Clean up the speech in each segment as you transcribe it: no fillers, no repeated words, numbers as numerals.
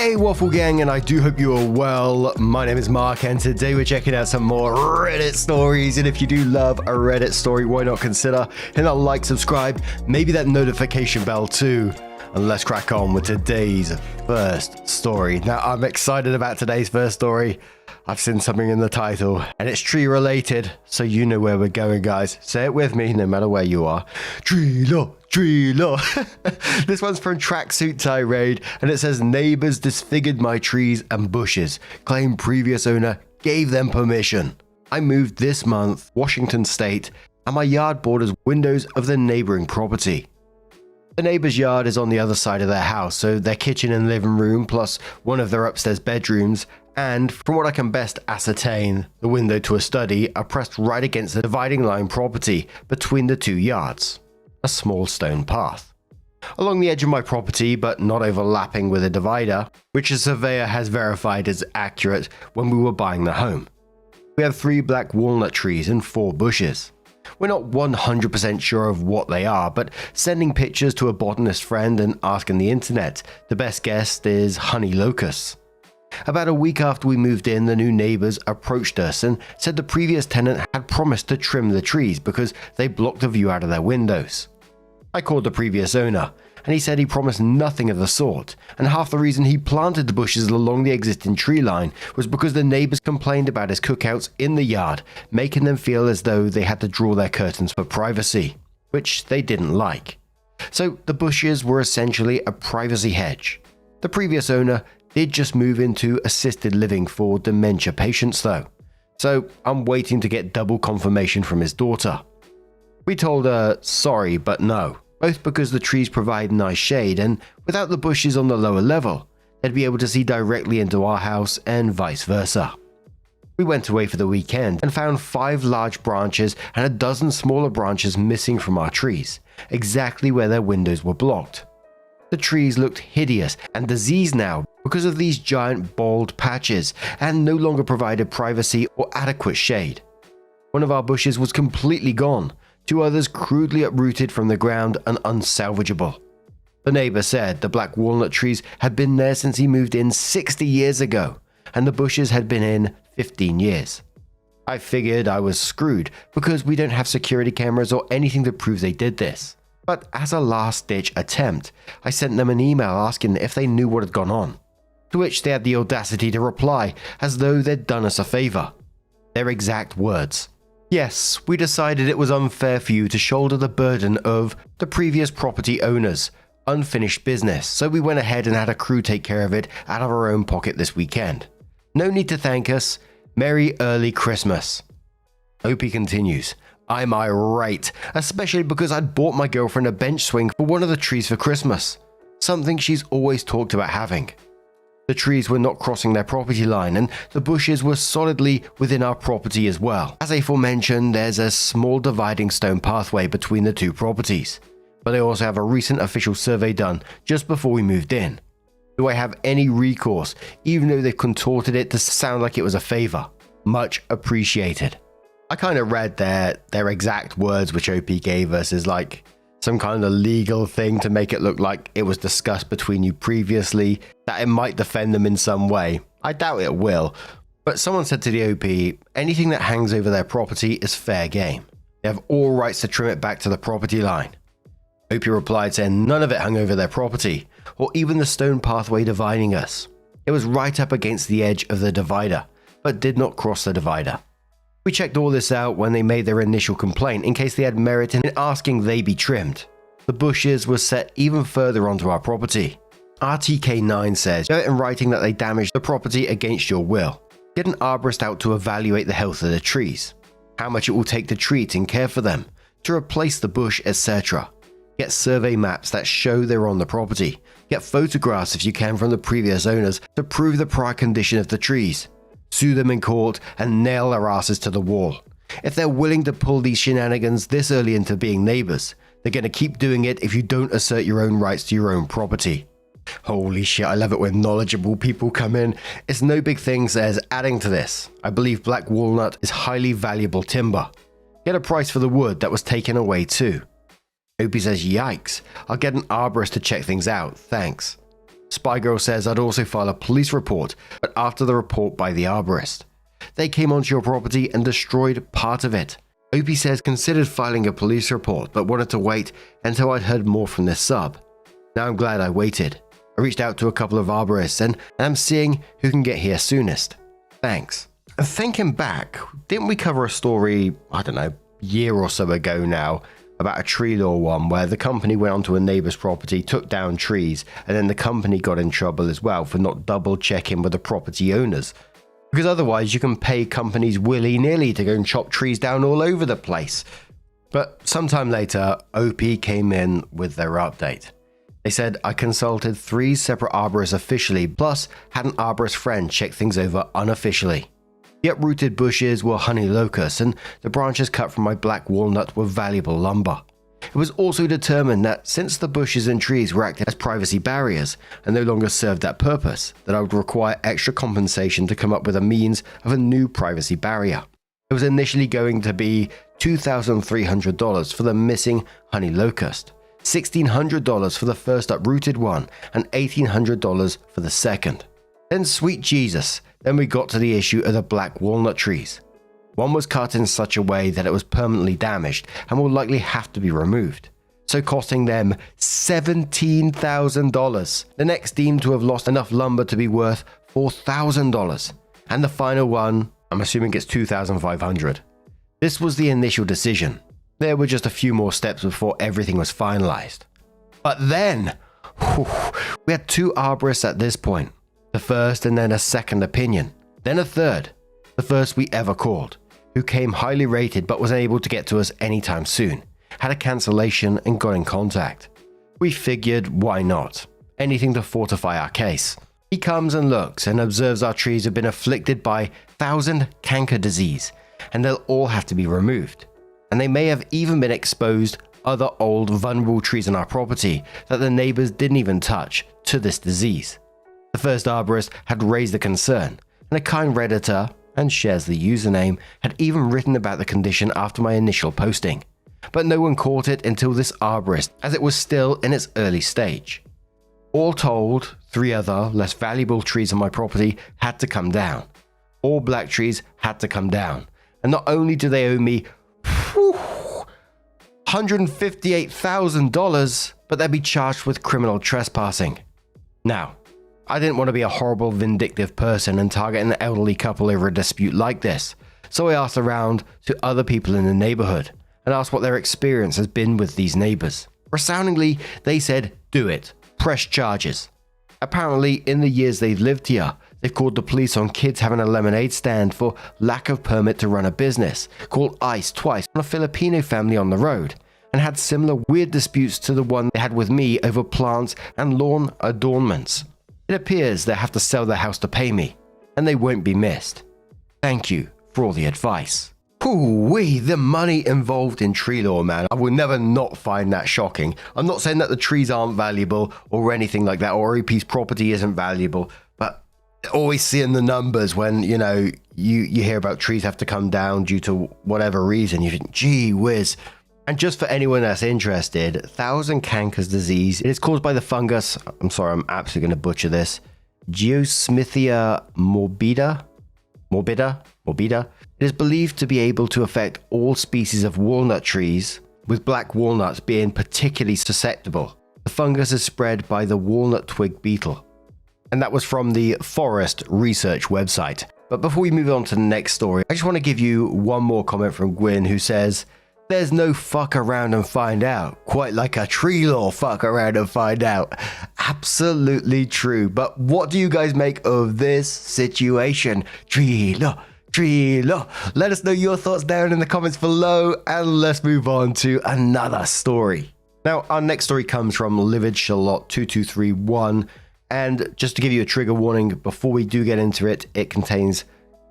Hey Waffle Gang, and I do hope you are well. My name is Mark, and today we're checking out some more Reddit stories. And if you do love a Reddit story, why not consider hitting that like, subscribe, maybe that notification bell too. And let's crack on with today's first story. Now, I'm excited about today's first story. I've seen something in the title, and it's tree related, so you know where we're going, guys. Say it with me, no matter where you are. Tree law, tree law. This one's from Tracksuit Tirade, and it says, neighbors disfigured my trees and bushes. Claim previous owner gave them permission. I moved this month, Washington State, and my yard borders windows of the neighboring property. The neighbor's yard is on the other side of their house, so their kitchen and living room, plus one of their upstairs bedrooms, and from what I can best ascertain, the window to a study are pressed right against the dividing line property between the two yards, a small stone path. Along the edge of my property, but not overlapping with a divider, which a surveyor has verified is accurate when we were buying the home. We have 3 black walnut trees and 4 bushes. We're not 100% sure of what they are, but sending pictures to a botanist friend and asking the internet, the best guess is honey locusts. About a week after we moved in, the new neighbors approached us and said the previous tenant had promised to trim the trees because they blocked the view out of their windows. I called the previous owner, and he said he promised nothing of the sort, and half the reason he planted the bushes along the existing tree line was because the neighbors complained about his cookouts in the yard, making them feel as though they had to draw their curtains for privacy, which they didn't like. So the bushes were essentially a privacy hedge. The previous owner did just move into assisted living for dementia patients though, so I'm waiting to get double confirmation from his daughter. We told her sorry but no, both because the trees provide nice shade, and without the bushes on the lower level, they'd be able to see directly into our house and vice versa. We went away for the weekend and found 5 large branches and a dozen smaller branches missing from our trees, exactly where their windows were blocked. The trees looked hideous and diseased now because of these giant bald patches and no longer provided privacy or adequate shade. One of our bushes was completely gone, 2 others crudely uprooted from the ground and unsalvageable. The neighbor said the black walnut trees had been there since he moved in 60 years ago, and the bushes had been in 15 years. I figured I was screwed because we don't have security cameras or anything to prove they did this. But as a last-ditch attempt, I sent them an email asking if they knew what had gone on, to which they had the audacity to reply as though they'd done us a favor. Their exact words: "Yes, we decided it was unfair for you to shoulder the burden of the previous property owners' unfinished business, so we went ahead and had a crew take care of it out of our own pocket this weekend. No need to thank us. Merry early Christmas." Opie continues, "I'm irate, especially because I'd bought my girlfriend a bench swing for one of the trees for Christmas, something she's always talked about having. The trees were not crossing their property line, and the bushes were solidly within our property as well. As aforementioned, there's a small dividing stone pathway between the 2 properties, but I also have a recent official survey done just before we moved in. Do I have any recourse, even though they've contorted it to sound like it was a favor? Much appreciated." I kind of read their exact words which OP gave us is like some kind of legal thing to make it look like it was discussed between you previously, that it might defend them in some way. I doubt it will, but someone said to the OP, anything that hangs over their property is fair game. They have all rights to trim it back to the property line. OP replied saying none of it hung over their property, or even the stone pathway dividing us. It was right up against the edge of the divider, but did not cross the divider. We checked all this out when they made their initial complaint in case they had merit in asking they be trimmed. The bushes were set even further onto our property. RTK9 says, "Show it in writing that they damaged the property against your will. Get an arborist out to evaluate the health of the trees, how much it will take to treat and care for them, to replace the bush, etc. Get survey maps that show they're on the property. Get photographs if you can from the previous owners to prove the prior condition of the trees. Sue them in court and nail their asses to the wall. If they're willing to pull these shenanigans this early into being neighbors, they're going to keep doing it if you don't assert your own rights to your own property." Holy shit, I love it when knowledgeable people come in. It's no big thing, says, adding to this, I believe black walnut is highly valuable timber. Get a price for the wood that was taken away too. Opie says, yikes, I'll get an arborist to check things out, thanks. Spy Girl says I'd also file a police report, but after the report by the arborist. They came onto your property and destroyed part of it. Opie says considered filing a police report, but wanted to wait until I'd heard more from this sub. Now I'm glad I waited. I reached out to a couple of arborists and I'm seeing who can get here soonest. Thanks. And thinking back, didn't we cover a story, I don't know, a year or so ago now, about a tree law one where the company went onto a neighbor's property, took down trees, and then the company got in trouble as well for not double checking with the property owners. Because otherwise you can pay companies willy-nilly to go and chop trees down all over the place. But sometime later, OP came in with their update. They said I consulted 3 separate arborists officially, plus had an arborist friend check things over unofficially. The uprooted bushes were honey locusts and the branches cut from my black walnut were valuable lumber. It was also determined that since the bushes and trees were acting as privacy barriers and no longer served that purpose, that I would require extra compensation to come up with a means of a new privacy barrier. It was initially going to be $2,300 for the missing honey locust, $1,600 for the first uprooted one, and $1,800 for the second. Then sweet Jesus, then we got to the issue of the black walnut trees. One was cut in such a way that it was permanently damaged and will likely have to be removed, so costing them $17,000. The next deemed to have lost enough lumber to be worth $4,000. And the final one, I'm assuming it's $2,500. This was the initial decision. There were just a few more steps before everything was finalized. But then, we had 2 arborists at this point. The first and then a second opinion, then a third, the first we ever called, who came highly rated but was unable to get to us anytime soon, had a cancellation and got in contact. We figured why not, anything to fortify our case. He comes and looks and observes our trees have been afflicted by 1,000 canker disease and they'll all have to be removed. And they may have even been exposed other old vulnerable trees on our property that the neighbors didn't even touch to this disease. The first arborist had raised the concern, and a kind Redditor, and shares the username, had even written about the condition after my initial posting. But no one caught it until this arborist, as it was still in its early stage. All told, 3 other, less valuable trees on my property had to come down. All black trees had to come down. And not only do they owe me $158,000, but they'll be charged with criminal trespassing. Now, I didn't want to be a horrible, vindictive person and target an elderly couple over a dispute like this, so I asked around to other people in the neighborhood and asked what their experience has been with these neighbors. Resoundingly, they said, do it, press charges. Apparently, in the years they've lived here, they've called the police on kids having a lemonade stand for lack of permit to run a business, called ICE twice on a Filipino family on the road, and had similar weird disputes to the one they had with me over plants and lawn adornments. It appears they have to sell their house to pay me, and they won't be missed. Thank you for all the advice. Ooh-wee, the money involved in tree law, man. I will never not find that shocking. I'm not saying that the trees aren't valuable or anything like that, or OP's property isn't valuable, but always seeing the numbers when, you know, you hear about trees have to come down due to whatever reason, you think, gee whiz. And just for anyone that's interested, 1,000 cankers disease, it is caused by the fungus, I'm sorry, I'm absolutely going to butcher this, Geosmithia morbida. It is believed to be able to affect all species of walnut trees, with black walnuts being particularly susceptible. The fungus is spread by the walnut twig beetle. And that was from the Forest Research website. But before we move on to the next story, I just want to give you one more comment from Gwyn, who says, there's no fuck around and find out, quite like a tree law fuck around and find out. Absolutely true. But what do you guys make of this situation? Tree law. Let us know your thoughts down in the comments below, and let's move on to another story. Now, our next story comes from Livid Charlotte 2231, and just to give you a trigger warning before we do get into it, it contains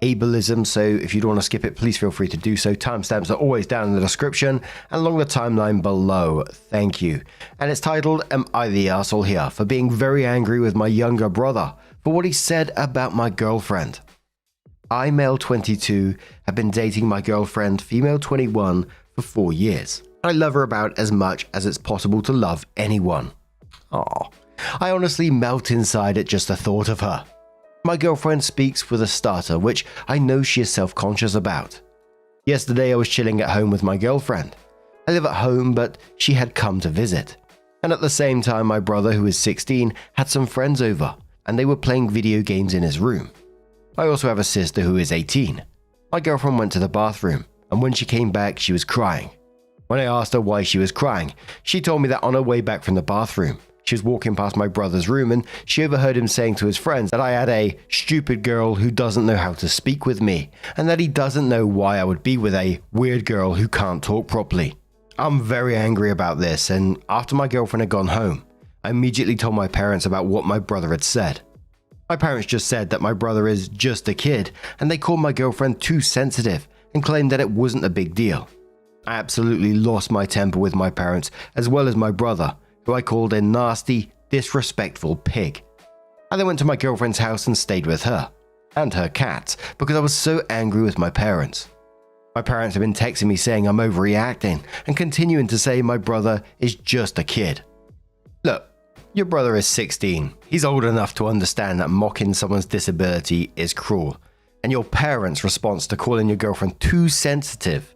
ableism, so if you don't want to skip it, please feel free to do so. Timestamps are always down in the description and along the timeline below. Thank you. And it's titled, Am I the Arsehole Here for being very angry with my younger brother for what he said about my girlfriend. I, male 22, have been dating my girlfriend, female 21, for 4 years. I love her about as much as it's possible to love anyone. Aww. I honestly melt inside at just the thought of her. My girlfriend speaks with a stutter, which I know she is self-conscious about. Yesterday I was chilling at home with my girlfriend. I live at home, but she had come to visit. And at the same time, my brother, who is 16, had some friends over, and they were playing video games in his room. I also have a sister who is 18. My girlfriend went to the bathroom, and when she came back, she was crying. When I asked her why she was crying, she told me that on her way back from the bathroom, she was walking past my brother's room and she overheard him saying to his friends that I had a stupid girl who doesn't know how to speak with me, and that he doesn't know why I would be with a weird girl who can't talk properly. I'm very angry about this, and after my girlfriend had gone home, I immediately told my parents about what my brother had said. My parents just said that my brother is just a kid, and they called my girlfriend too sensitive and claimed that it wasn't a big deal. I absolutely lost my temper with my parents as well as my brother, who I called a nasty, disrespectful pig. I then went to my girlfriend's house and stayed with her and her cats because I was so angry with my parents. My parents have been texting me saying I'm overreacting and continuing to say my brother is just a kid. Look, your brother is 16. He's old enough to understand that mocking someone's disability is cruel, and your parents' response to calling your girlfriend too sensitive,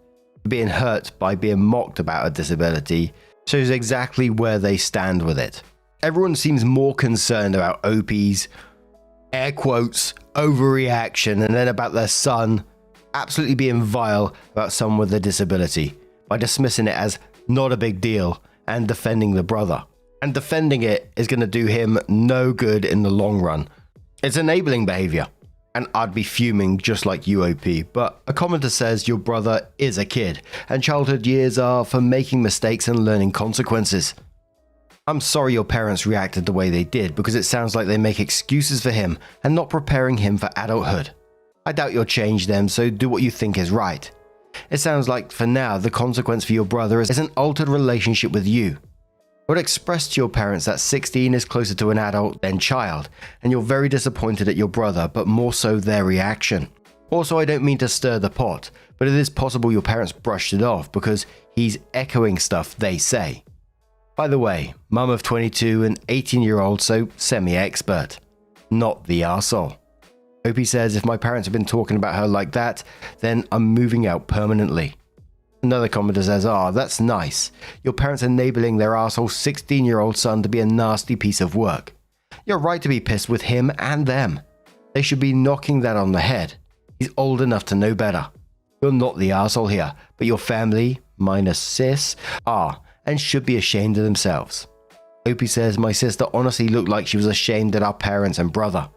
being hurt by being mocked about a disability, shows exactly where they stand with it. Everyone seems more concerned about OP's, air quotes, overreaction, and then about their son absolutely being vile about someone with a disability by dismissing it as not a big deal and defending the brother. And defending it is going to do him no good in the long run. It's enabling behavior, and I'd be fuming just like you, OP, but a commenter says your brother is a kid, and childhood years are for making mistakes and learning consequences. I'm sorry your parents reacted the way they did, because it sounds like they make excuses for him and not preparing him for adulthood. I doubt you'll change them, so do what you think is right. It sounds like for now the consequence for your brother is an altered relationship with you. I would express to your parents that 16 is closer to an adult than child, and you're very disappointed at your brother, but more so their reaction. Also, I don't mean to stir the pot, but it is possible your parents brushed it off because he's echoing stuff they say. By the way, mum of 22 and 18-year-old, so semi-expert. Not the arsehole. Opie says if my parents have been talking about her like that, then I'm moving out permanently. Another commenter says, that's nice. Your parents enabling their arsehole 16-year-old son to be a nasty piece of work. You're right to be pissed with him and them. They should be knocking that on the head. He's old enough to know better. You're not the arsehole here, but your family, minus sis, are and should be ashamed of themselves. Opie says, my sister honestly looked like she was ashamed at our parents and brother.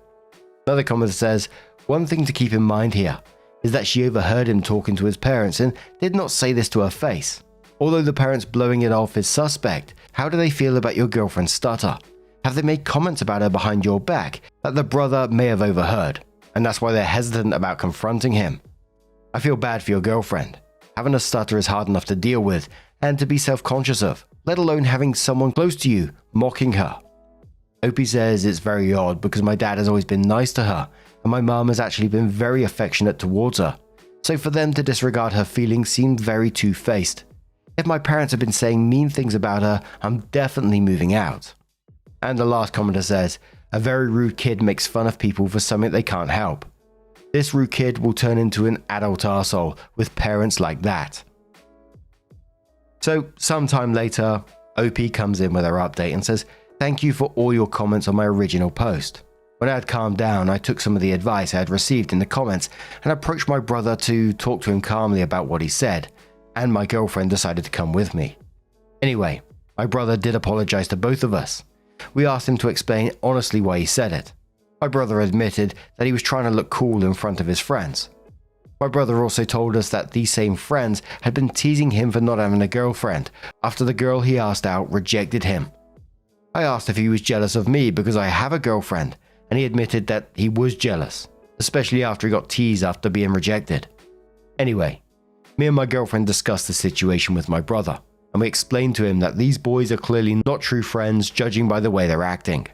Another commenter says, one thing to keep in mind here is that she overheard him talking to his parents and did not say this to her face. Although the parents blowing it off is suspect, how do they feel about your girlfriend's stutter? Have they made comments about her behind your back that the brother may have overheard, and that's why they're hesitant about confronting him? I feel bad for your girlfriend. Having a stutter is hard enough to deal with and to be self-conscious of, let alone having someone close to you mocking her. Opie says it's very odd because my dad has always been nice to her, and my mum has actually been very affectionate towards her. So for them to disregard her feelings seemed very two-faced. If my parents have been saying mean things about her, I'm definitely moving out. And the last commenter says, a very rude kid makes fun of people for something they can't help. This rude kid will turn into an adult arsehole with parents like that. So sometime later, OP comes in with her update and says, thank you for all your comments on my original post. When I had calmed down, I took some of the advice I had received in the comments and approached my brother to talk to him calmly about what he said, and my girlfriend decided to come with me. Anyway, my brother did apologize to both of us. We asked him to explain honestly why he said it. My brother admitted that he was trying to look cool in front of his friends. My brother also told us that these same friends had been teasing him for not having a girlfriend after the girl he asked out rejected him. I asked if he was jealous of me because I have a girlfriend, and he admitted that he was jealous, especially after he got teased after being rejected. Anyway, me and my girlfriend discussed the situation with my brother, and we explained to him that these boys are clearly not true friends judging by the way they're acting.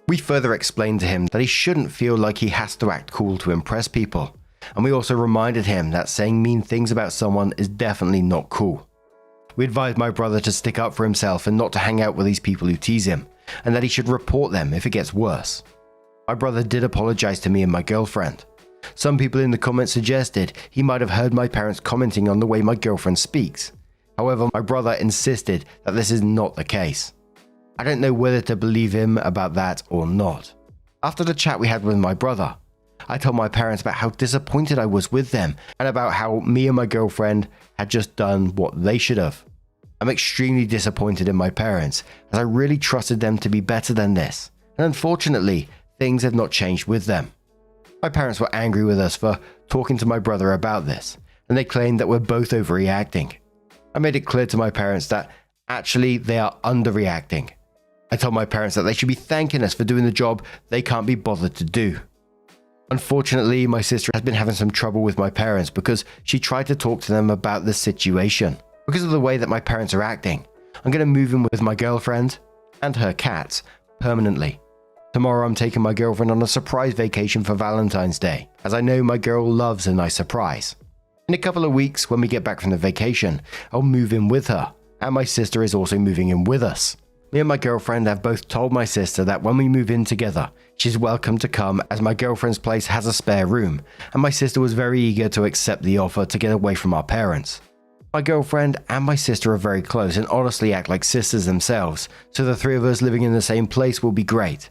We further explained to him that he shouldn't feel like he has to act cool to impress people, and we also reminded him that saying mean things about someone is definitely not cool. We advised my brother to stick up for himself and not to hang out with these people who tease him, and that he should report them if it gets worse. My brother did apologize to me and my girlfriend. Some people in the comments suggested he might have heard my parents commenting on the way my girlfriend speaks. However, my brother insisted that this is not the case. I don't know whether to believe him about that or not. After the chat we had with my brother, I told my parents about how disappointed I was with them and about how me and my girlfriend had just done what they should have. I'm extremely disappointed in my parents, as I really trusted them to be better than this, and unfortunately, things have not changed with them. My parents were angry with us for talking to my brother about this, and they claimed that we're both overreacting. I made it clear to my parents that actually they are underreacting. I told my parents that they should be thanking us for doing the job they can't be bothered to do. Unfortunately, my sister has been having some trouble with my parents because she tried to talk to them about the situation. Because of the way that my parents are acting, I'm going to move in with my girlfriend and her cats permanently. Tomorrow I'm taking my girlfriend on a surprise vacation for Valentine's Day, as I know my girl loves a nice surprise. In a couple of weeks, when we get back from the vacation, I'll move in with her, and my sister is also moving in with us. Me and my girlfriend have both told my sister that when we move in together, she's welcome to come, as my girlfriend's place has a spare room, and my sister was very eager to accept the offer to get away from our parents. My girlfriend and my sister are very close and honestly act like sisters themselves, so the three of us living in the same place will be great.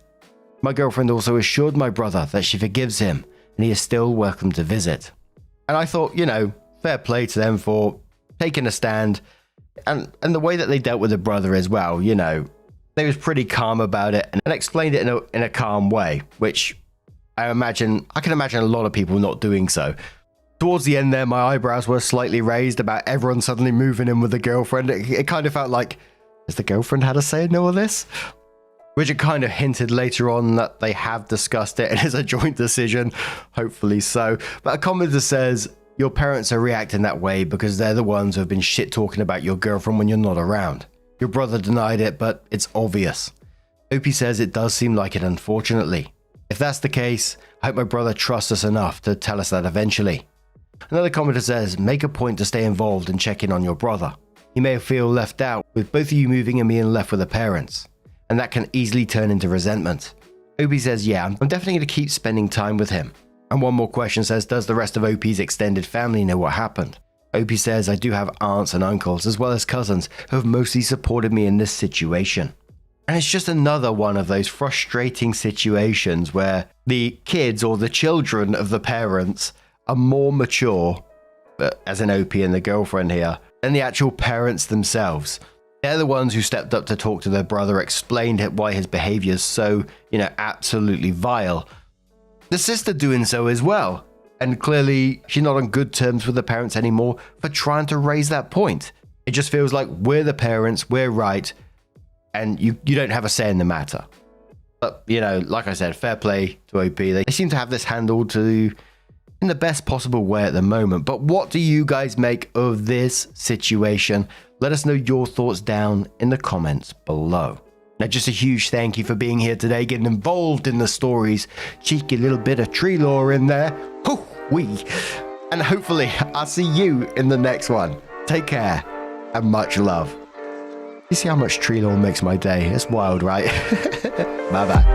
My girlfriend also assured my brother that she forgives him and he is still welcome to visit. And I thought, fair play to them for taking a stand, and the way that they dealt with the brother as well, they was pretty calm about it and explained it in a calm way, which I can imagine a lot of people not doing so. Towards the end there, my eyebrows were slightly raised about everyone suddenly moving in with the girlfriend. It kind of felt like, has the girlfriend had a say in all of this? Which it kind of hinted later on that they have discussed it and it's a joint decision, hopefully so. But a commenter says, your parents are reacting that way because they're the ones who have been shit talking about your girlfriend when you're not around. Your brother denied it, but it's obvious. Opie says it does seem like it, unfortunately. If that's the case, I hope my brother trusts us enough to tell us that eventually. Another commenter says, make a point to stay involved and check in on your brother. He may feel left out with both of you moving and being left with the parents, and that can easily turn into resentment. Opie says, yeah, I'm definitely going to keep spending time with him. And one more question says, does the rest of Opie's extended family know what happened? Opie says, I do have aunts and uncles as well as cousins who have mostly supported me in this situation. And it's just another one of those frustrating situations where the kids or the children of the parents are more mature, as in Opie and the girlfriend here, than the actual parents themselves. They're the ones who stepped up to talk to their brother, explained why his behavior is so, absolutely vile. The sister doing so as well. And clearly, she's not on good terms with the parents anymore for trying to raise that point. It just feels like we're the parents, we're right, and you don't have a say in the matter. But, like I said, fair play to OP. They seem to have this handled in the best possible way at the moment. But what do you guys make of this situation? Let us know your thoughts down in the comments below. Now, just a huge thank you for being here today, getting involved in the stories. Cheeky little bit of tree lore in there. Whoo-wee. And hopefully, I'll see you in the next one. Take care and much love. You see how much tree lore makes my day? It's wild, right? Bye-bye.